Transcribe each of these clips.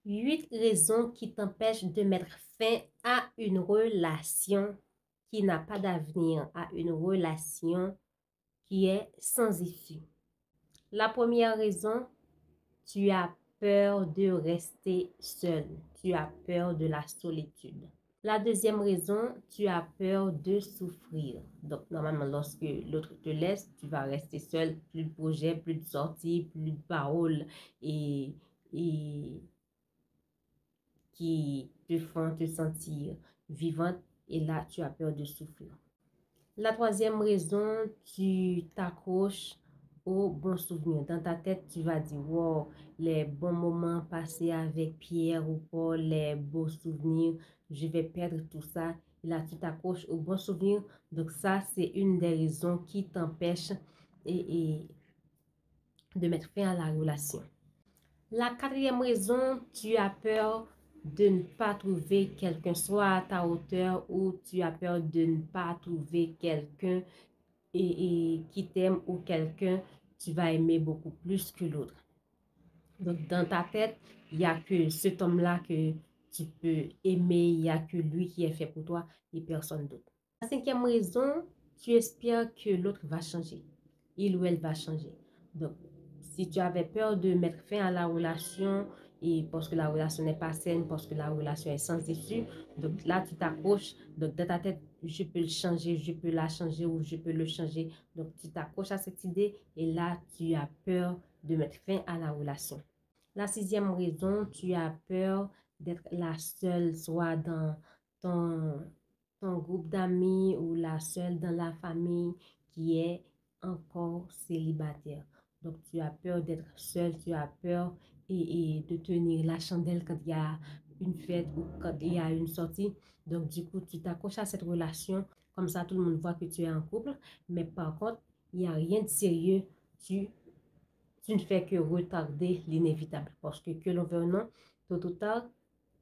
8 raisons qui t'empêchent de mettre fin à une relation qui n'a pas d'avenir, à une relation qui est sans issue. La première raison, tu as peur de rester seul. Tu as peur de la solitude. La deuxième raison, tu as peur de souffrir. Donc, normalement, lorsque l'autre te laisse, tu vas rester seul. Plus de projets, plus de sorties, plus de paroles et qui te font te sentir vivante. Et là, tu as peur de souffrir. La troisième raison, tu t'accroches aux bons souvenirs. Dans ta tête, tu vas dire, wow, les bons moments passés avec Pierre ou Paul, les beaux souvenirs, je vais perdre tout ça. Et là, tu t'accroches aux bons souvenirs. Donc ça, c'est une des raisons qui t'empêche de mettre fin à la relation. La quatrième raison, tu as peur de ne pas trouver quelqu'un, soit à ta hauteur, ou tu as peur de ne pas trouver quelqu'un qui t'aime ou quelqu'un tu vas aimer beaucoup plus que l'autre. Donc, dans ta tête, il n'y a que cet homme-là que tu peux aimer, il n'y a que lui qui est fait pour toi et personne d'autre. La cinquième raison, tu espères que l'autre va changer. Il ou elle va changer. Donc, si tu avais peur de mettre fin à la relation et parce que la relation n'est pas saine, parce que la relation est sans issue, donc là, tu t'accroches. Donc, dans ta tête, je peux le changer, je peux la changer ou je peux le changer. Donc, tu t'accroches à cette idée et là, tu as peur de mettre fin à la relation. La sixième raison, tu as peur d'être la seule, soit dans ton groupe d'amis ou la seule dans la famille qui est encore célibataire. Donc, tu as peur d'être seule, tu as peur de tenir la chandelle quand il y a une fête ou quand il y a une sortie. Donc, du coup, tu t'accroches à cette relation. Comme ça, tout le monde voit que tu es en couple. Mais par contre, il n'y a rien de sérieux. Tu ne fais que retarder l'inévitable. Parce que l'on veut ou non, tôt ou tard,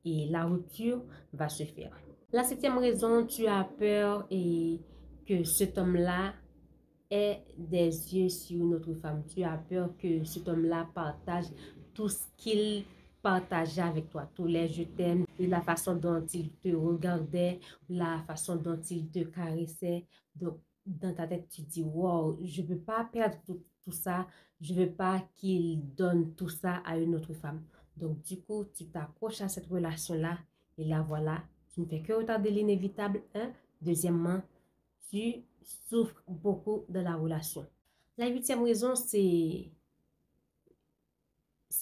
et la rupture va se faire. La septième raison, tu as peur que cet homme-là ait des yeux sur une autre femme. Tu as peur que cet homme-là partage tout ce qu'il partageait avec toi. Tous les je t'aime, la façon dont il te regardait, la façon dont il te caressait. Donc, dans ta tête, tu dis, wow, je ne veux pas perdre tout ça. Je ne veux pas qu'il donne tout ça à une autre femme. Donc, du coup, tu t'accroches à cette relation-là. Et là, voilà, tu ne fais que retarder l'inévitable. Deuxièmement, tu souffres beaucoup de la relation. La huitième raison, c'est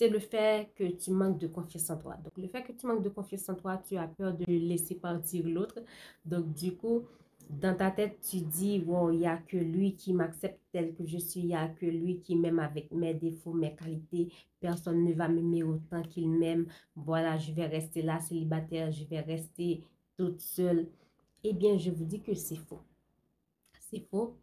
le fait que tu manques de confiance en toi. Donc, le fait que tu manques de confiance en toi, tu as peur de laisser partir l'autre. Donc, du coup, dans ta tête, tu dis, wow, il n'y a que lui qui m'accepte tel que je suis, il n'y a que lui qui m'aime avec mes défauts, mes qualités. Personne ne va m'aimer autant qu'il m'aime. Voilà, je vais rester là, célibataire, je vais rester toute seule. Eh bien, je vous dis que c'est faux. C'est faux.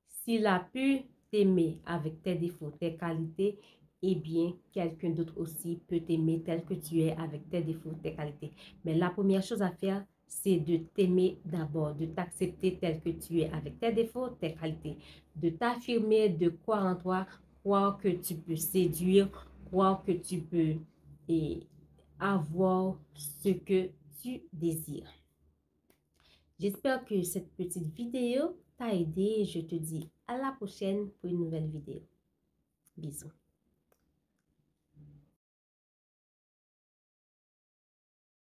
S'il a pu t'aimer avec tes défauts, tes qualités, eh bien, quelqu'un d'autre aussi peut t'aimer tel que tu es avec tes défauts, tes qualités. Mais la première chose à faire, c'est de t'aimer d'abord, de t'accepter tel que tu es avec tes défauts, tes qualités, de t'affirmer, de croire en toi, croire que tu peux séduire, croire que tu peux avoir ce que tu désires. J'espère que cette petite vidéo t'a aidé. Je te dis à la prochaine pour une nouvelle vidéo. Bisous.